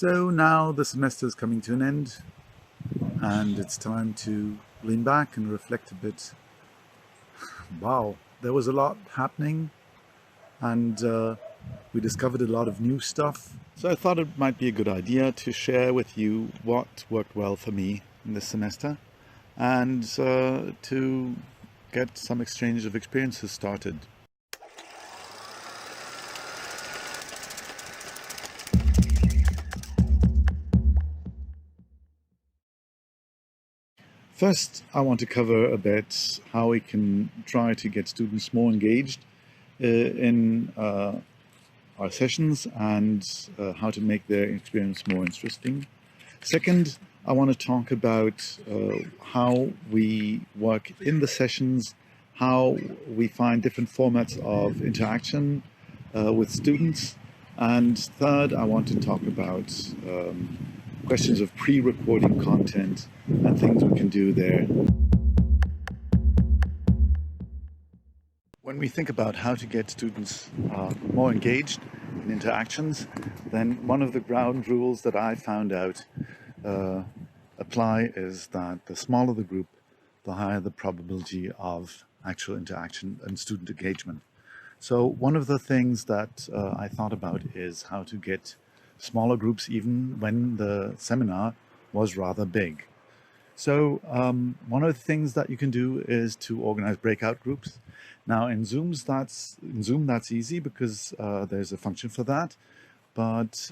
So now the semester is coming to an end and it's time to lean back and reflect a bit. Wow, there was a lot happening and we discovered a lot of new stuff. So I thought it might be a good idea to share with you what worked well for me in this semester and to get some exchange of experiences started. First, I want to cover a bit how we can try to get students more engaged in our sessions and how to make their experience more interesting. Second, I want to talk about how we work in the sessions, how we find different formats of interaction with students. And third, I want to talk about questions of pre-recording content and things we can do there. When we think about how to get students more engaged in interactions, then one of the ground rules that I found out apply is that the smaller the group, the higher the probability of actual interaction and student engagement. So one of the things that I thought about is how to get smaller groups even when the seminar was rather big. So one of the things that you can do is to organize breakout groups. Now in Zoom that's easy because there's a function for that. But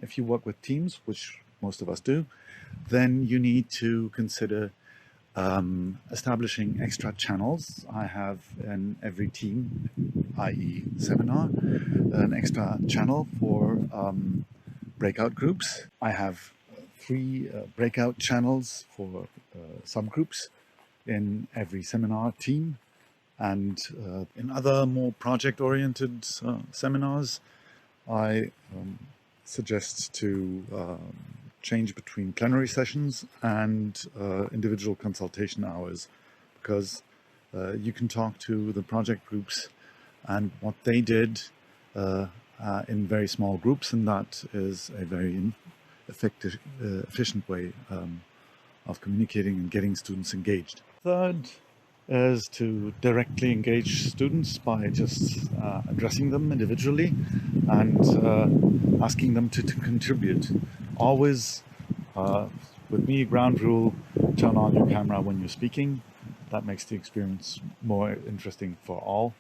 if you work with Teams, which most of us do, then you need to consider establishing extra channels. I have in every team, i.e. seminar, an extra channel for breakout groups. I have 3 breakout channels for subgroups in every seminar team, and in other more project-oriented seminars, I suggest to change between plenary sessions and individual consultation hours, because you can talk to the project groups and what they did in very small groups, and that is a very effective, efficient way of communicating and getting students engaged. Third is to directly engage students by just addressing them individually and asking them to contribute. Always, with me, ground rule, turn on your camera when you're speaking. That makes the experience more interesting for all.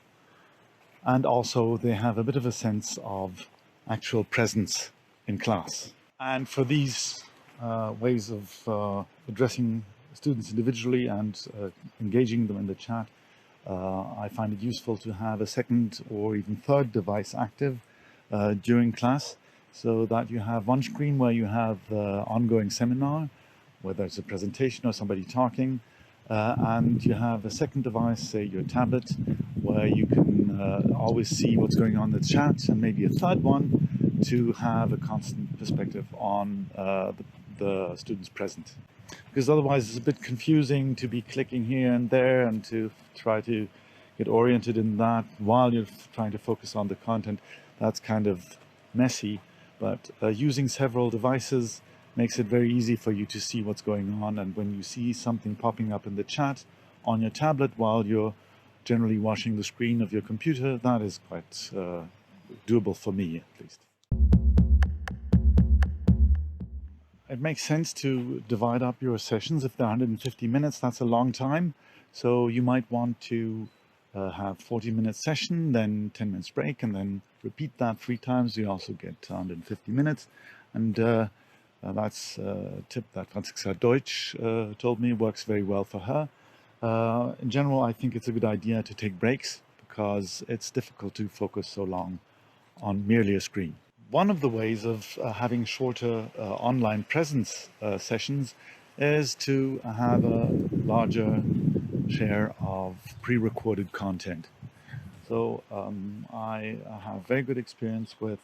And also they have a bit of a sense of actual presence in class. And for these ways of addressing students individually and engaging them in the chat, I find it useful to have a second or even third device active during class, so that you have one screen where you have the ongoing seminar, whether it's a presentation or somebody talking, and you have a second device, say your tablet, where you can always see what's going on in the chat, and maybe a third one to have a constant perspective on the students present. Because otherwise it's a bit confusing to be clicking here and there and to try to get oriented in that while you're trying to focus on the content. That's kind of messy, but using several devices makes it very easy for you to see what's going on. And when you see something popping up in the chat on your tablet while you're generally watching the screen of your computer, that is quite doable for me, at least. It makes sense to divide up your sessions. If they're 150 minutes, that's a long time. So you might want to have 40-minute session, then 10 minutes break, and then repeat that 3 times. You also get 150 minutes. And that's a tip that Franziska Deutsch told me works very well for her. In general, I think it's a good idea to take breaks because it's difficult to focus so long on merely a screen. One of the ways of having shorter online presence sessions is to have a larger share of pre-recorded content. So I have very good experience with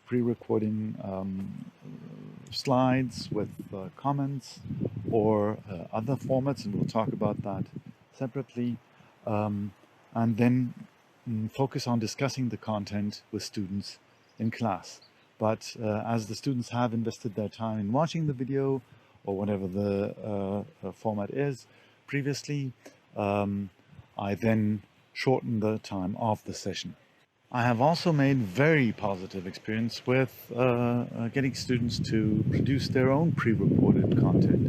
pre-recording slides with comments or other formats, and we'll talk about that separately, and then focus on discussing the content with students in class. But as the students have invested their time in watching the video or whatever the format is previously, I then shorten the time of the session. I have also made very positive experience with getting students to produce their own pre-recorded content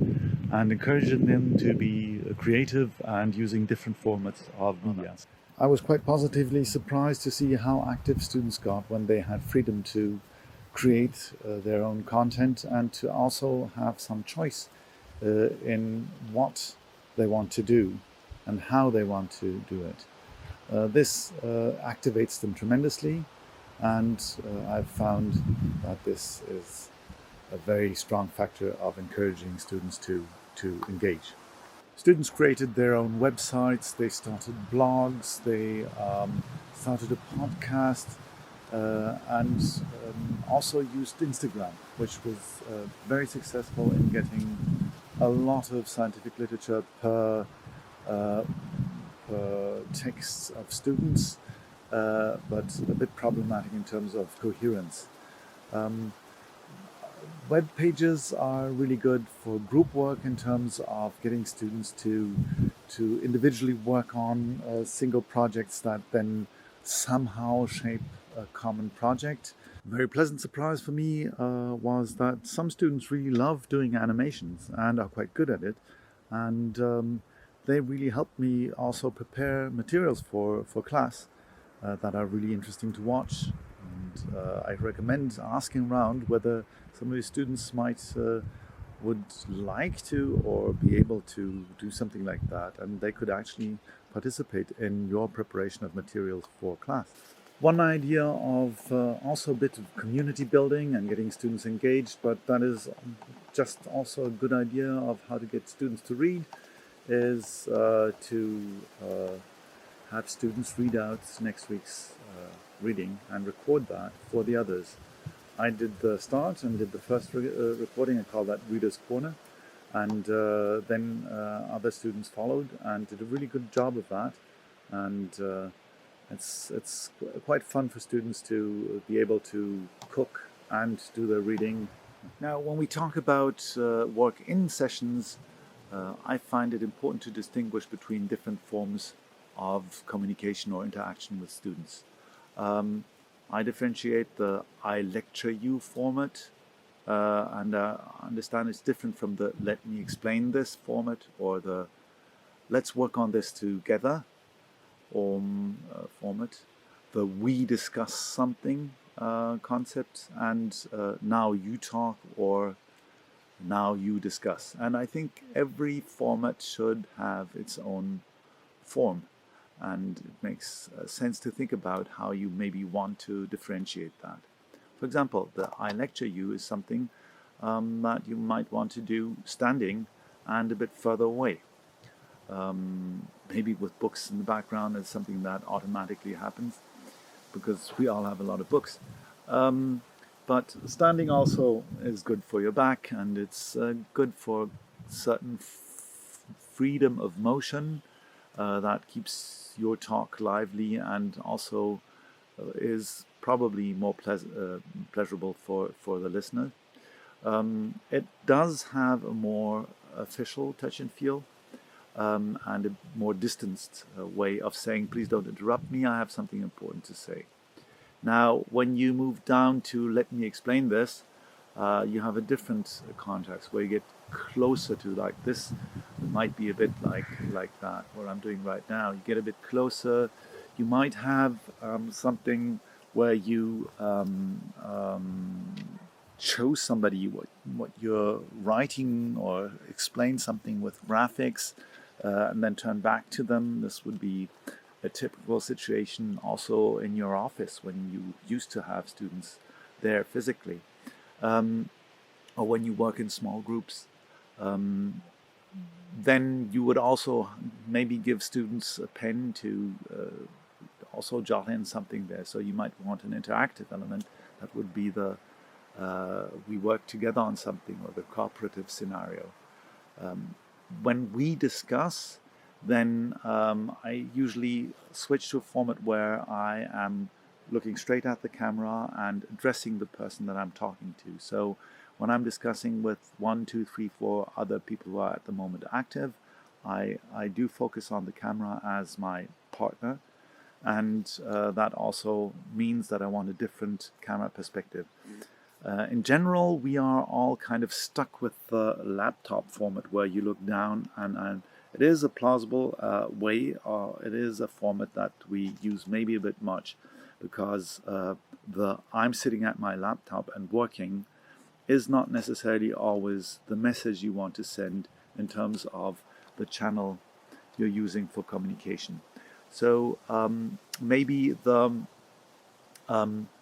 and encouraging them to be creative and using different formats of media. I was quite positively surprised to see how active students got when they had freedom to create their own content and to also have some choice in what they want to do and how they want to do it. This activates them tremendously, and I've found that this is a very strong factor of encouraging students to engage. Students created their own websites, they started blogs, they started a podcast, and also used Instagram, which was very successful in getting a lot of scientific literature per texts of students, but a bit problematic in terms of coherence. Web pages are really good for group work in terms of getting students to individually work on single projects that then somehow shape a common project. A very pleasant surprise for me was that some students really love doing animations and are quite good at it, and they really helped me also prepare materials for class that are really interesting to watch. And I recommend asking around whether some of your students would like to or be able to do something like that, and they could actually participate in your preparation of materials for class. One idea of also a bit of community building and getting students engaged, but that is just also a good idea of how to get students to read, is to have students read out next week's reading and record that for the others. I did the start and did the first recording. I call that Reader's Corner, and then other students followed and did a really good job of that, and it's quite fun for students to be able to cook and do their reading. Now, when we talk about work in sessions, I find it important to distinguish between different forms of communication or interaction with students. I differentiate the I lecture you format, and understand it's different from the let me explain this format, or the let's work on this together format, the we discuss something concept, and now you talk or now you discuss. And I think every format should have its own form, and it makes sense to think about how you maybe want to differentiate that. For example, the I lecture you is something that you might want to do standing and a bit further away. Maybe with books in the background is something that automatically happens because we all have a lot of books. But standing also is good for your back, and it's good for certain freedom of motion that keeps your talk lively, and also is probably more pleasurable for the listener. It does have a more official touch and feel, and a more distanced way of saying, please don't interrupt me, I have something important to say. Now, when you move down to let me explain this, you have a different context where you get closer to, like this might be a bit like that, what I'm doing right now. You get a bit closer. You might have something where you show somebody what you're writing, or explain something with graphics, and then turn back to them. This would be a typical situation also in your office when you used to have students there physically, or when you work in small groups. Then you would also maybe give students a pen to also jot in something there. So you might want an interactive element. That would be the we work together on something, or the cooperative scenario. When we discuss, then I usually switch to a format where I am looking straight at the camera and addressing the person that I'm talking to. So when I'm discussing with 1, 2, 3, 4 other people who are at the moment active, I do focus on the camera as my partner, and that also means that I want a different camera perspective. In general, we are all kind of stuck with the laptop format where you look down, and it is a plausible way, or it is a format that we use maybe a bit much, because I'm sitting at my laptop and working is not necessarily always the message you want to send in terms of the channel you're using for communication. So maybe the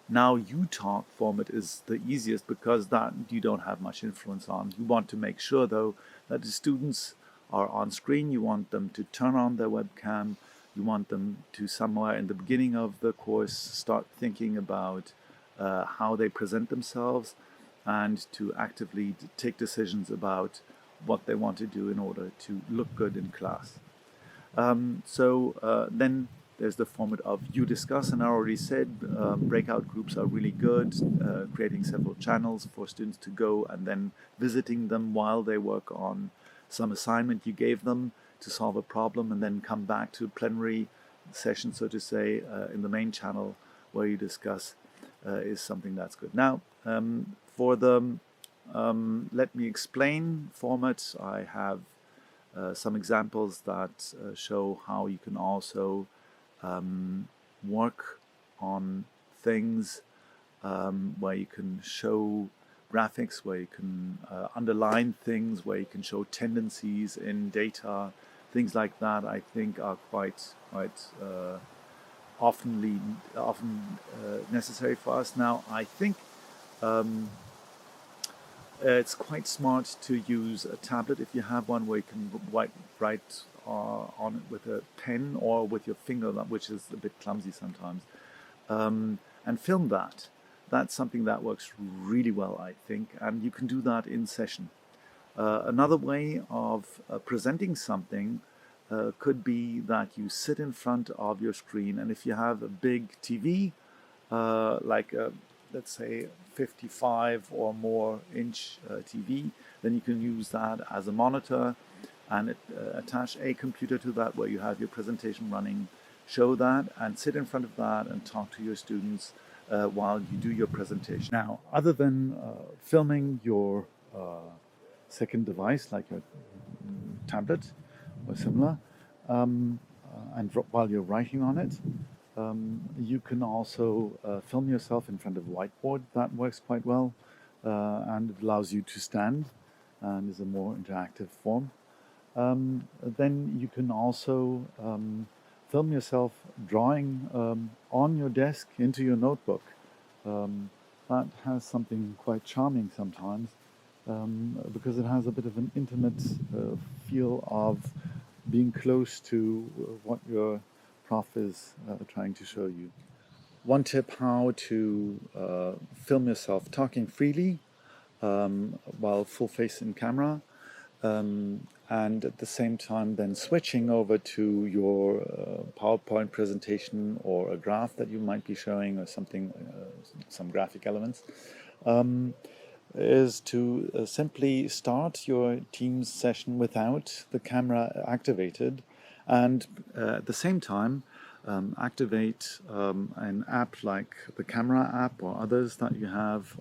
now you talk format is the easiest, because that you don't have much influence on. You want to make sure though that the students are on screen. You want them to turn on their webcam. You want them to, somewhere in the beginning of the course, start thinking about how they present themselves, and to actively take decisions about what they want to do in order to look good in class. Then there's the format of you discuss, and I already said breakout groups are really good, creating several channels for students to go and then visiting them while they work on some assignment you gave them to solve a problem, and then come back to plenary session, so to say, in the main channel where you discuss is something that's good. Now, for the let me explain format, I have some examples that show how you can also work on things where you can show graphics, where you can underline things, where you can show tendencies in data, things like that. I think are quite often necessary for us. Now, I think it's quite smart to use a tablet if you have one where you can write on it with a pen or with your finger, which is a bit clumsy sometimes, and film that. That's something that works really well, I think, and you can do that in session. Another way of presenting something could be that you sit in front of your screen, and if you have a big TV, like a, let's say, 55 or more inch TV, then you can use that as a monitor and attach a computer to that where you have your presentation running, show that and sit in front of that and talk to your students while you do your presentation. Now, other than filming your second device, like your tablet or similar, and while you're writing on it, you can also film yourself in front of a whiteboard. That works quite well, and it allows you to stand and is a more interactive form. Then you can also film yourself drawing on your desk into your notebook. That has something quite charming sometimes, because it has a bit of an intimate feel of being close to what your prof is trying to show you. One tip how to film yourself talking freely while full face in camera, and at the same time then switching over to your PowerPoint presentation or a graph that you might be showing or something, some graphic elements, is to simply start your Teams session without the camera activated, and at the same time activate an app like the camera app or others that you have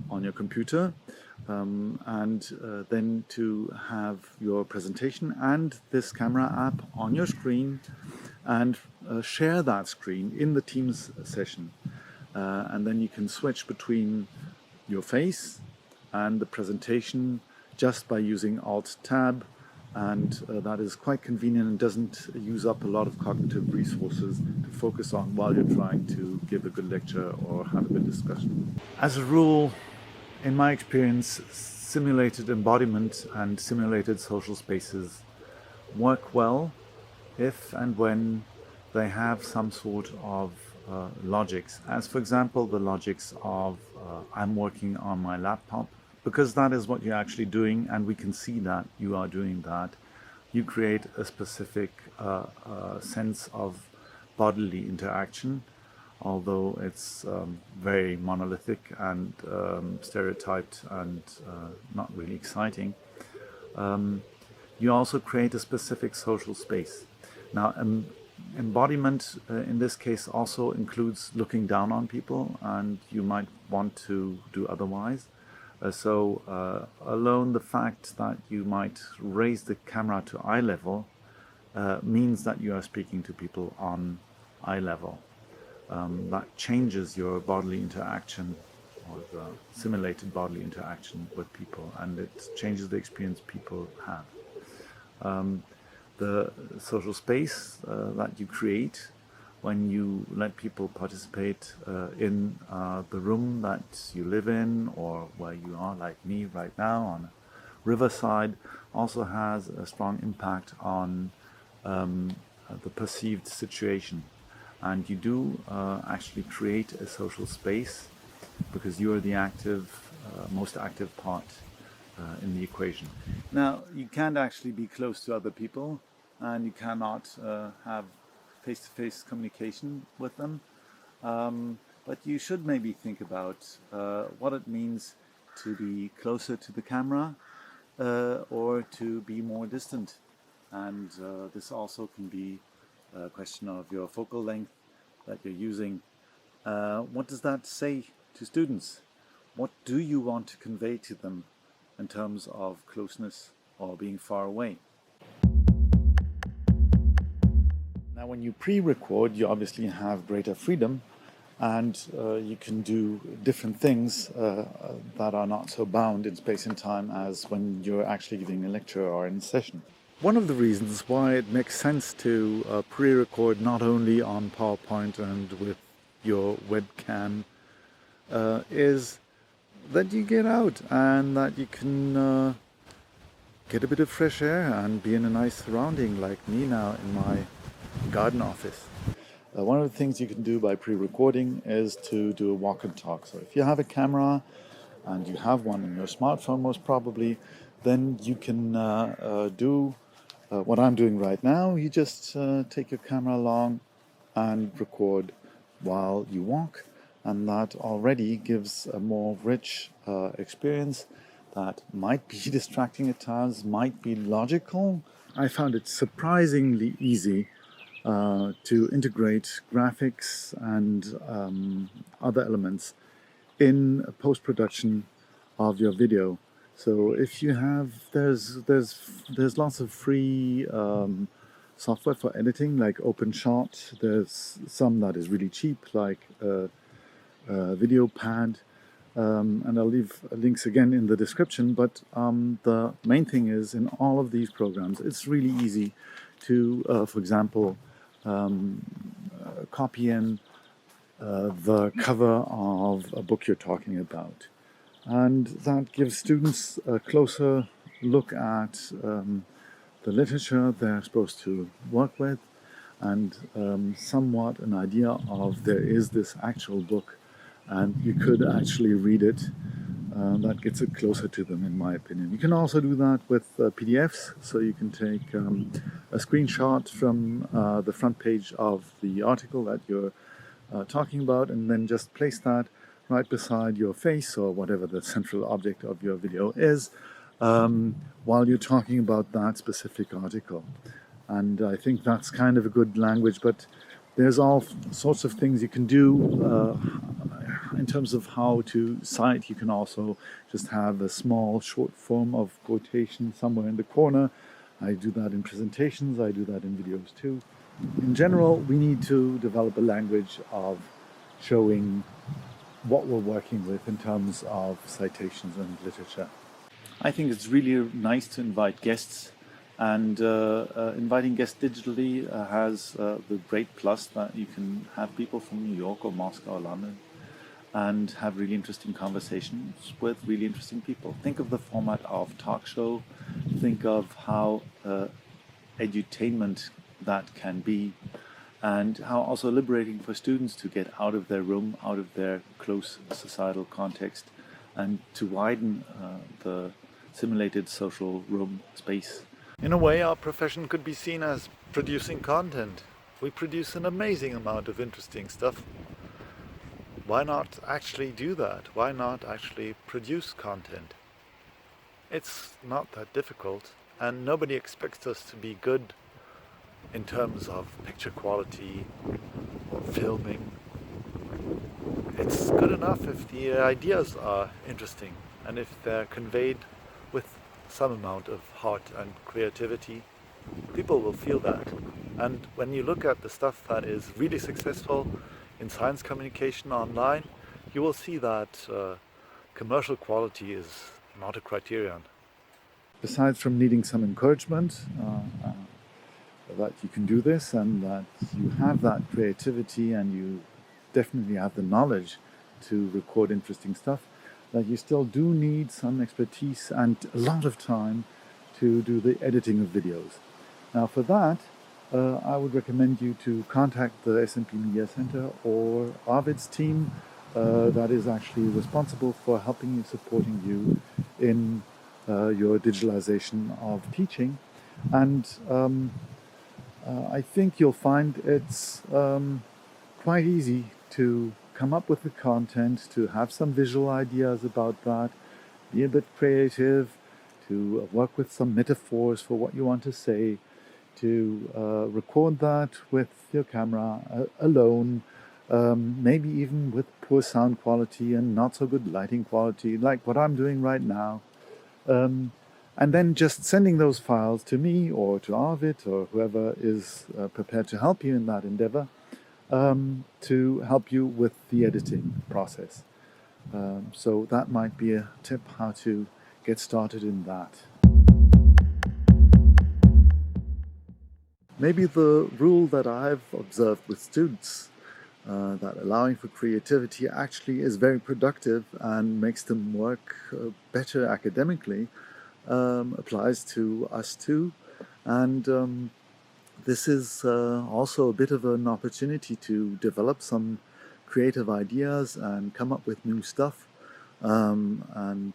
on your computer, and then to have your presentation and this camera app on your screen, and share that screen in the Teams session, and then you can switch between your face and the presentation just by using Alt-Tab, and that is quite convenient and doesn't use up a lot of cognitive resources to focus on while you're trying to give a good lecture or have a good discussion. As a rule, in my experience, simulated embodiment and simulated social spaces work well if and when they have some sort of logics, as for example the logics of I'm working on my laptop, because that is what you're actually doing and we can see that you are doing that. You create a specific sense of bodily interaction, although it's very monolithic and stereotyped and not really exciting. You also create a specific social space. Now, embodiment in this case also includes looking down on people, and you might want to do otherwise. Alone the fact that you might raise the camera to eye level means that you are speaking to people on eye level. That changes your bodily interaction or the simulated bodily interaction with people, and it changes the experience people have. The social space that you create when you let people participate in the room that you live in or where you are, like me right now on a riverside, also has a strong impact on the perceived situation. And you do actually create a social space because you are the most active part in the equation. Now, you can't actually be close to other people, and you cannot have face-to-face communication with them. But you should maybe think about what it means to be closer to the camera or to be more distant. And this also can be a question of your focal length that you're using. What does that say to students? What do you want to convey to them in terms of closeness or being far away? Now, when you pre-record, you obviously have greater freedom, and you can do different things that are not so bound in space and time as when you're actually giving a lecture or in a session. One of the reasons why it makes sense to pre-record not only on PowerPoint and with your webcam is that you get out and that you can get a bit of fresh air and be in a nice surrounding like me now in my garden office. One of the things you can do by pre-recording is to do a walk and talk. So if you have a camera and you have one on your smartphone most probably, then you can do what I'm doing right now. You just take your camera along and record while you walk, and that already gives a more rich experience that might be distracting at times, might be logical. I found it surprisingly easy to integrate graphics and other elements in post-production of your video. So if you have, there's lots of free software for editing, like OpenShot. There's some that is really cheap, like VideoPad, and I'll leave links again in the description. But the main thing is, in all of these programs, it's really easy to, for example, copy in the cover of a book you're talking about. And that gives students a closer look at the literature they're supposed to work with, and somewhat an idea of there is this actual book and you could actually read it. That gets it closer to them, in my opinion. You can also do that with PDFs, so you can take a screenshot from the front page of the article that you're talking about, and then just place that right beside your face or whatever the central object of your video is while you're talking about that specific article. And I think that's kind of a good language, but there's all sorts of things you can do in terms of how to cite. You can also just have a small short form of quotation somewhere in the corner. I do that in presentations, I do that in videos too. In general, we need to develop a language of showing what we're working with in terms of citations and literature. I think it's really nice to invite guests, and inviting guests digitally has the great plus that you can have people from New York or Moscow or London and have really interesting conversations with really interesting people. Think of the format of talk show, think of how edutainment that can be, and how also liberating for students to get out of their room, out of their close societal context, and to widen the simulated social room space. In a way, our profession could be seen as producing content. We produce an amazing amount of interesting stuff. why not actually do that? Why not actually produce content? It's not that difficult, and nobody expects us to be good in terms of picture quality or filming. It's good enough if the ideas are interesting and if they're conveyed with some amount of heart and creativity. People will feel that. And when you look at the stuff that is really successful in science communication online, you will see that commercial quality is not a criterion. Besides from needing some encouragement that you can do this and that you have that creativity and you definitely have the knowledge to record interesting stuff, that you still do need some expertise and a lot of time to do the editing of videos. Now for that, I would recommend you to contact the SMP Media Center or Arvid's team that is actually responsible for helping you, supporting you in your digitalization of teaching. And I think you'll find it's quite easy to come up with the content, to have some visual ideas about that, be a bit creative, to work with some metaphors for what you want to say, to record that with your camera alone, maybe even with poor sound quality and not so good lighting quality, like what I'm doing right now. And then just sending those files to me or to Arvid or whoever is prepared to help you in that endeavor, to help you with the editing process. So that might be a tip how to get started in that. Maybe the rule that I've observed with students, that allowing for creativity actually is very productive and makes them work better academically, applies to us too. And this is also a bit of an opportunity to develop some creative ideas and come up with new stuff, and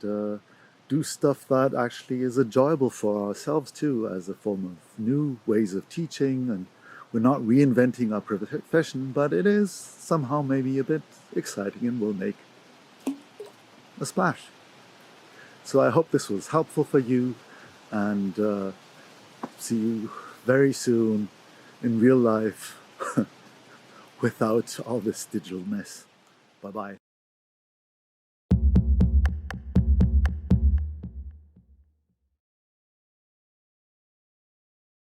do stuff that actually is enjoyable for ourselves too, as a form of new ways of teaching. And we're not reinventing our profession, but it is somehow maybe a bit exciting and will make a splash. So I hope this was helpful for you, and see you very soon in real life without all this digital mess. Bye-bye.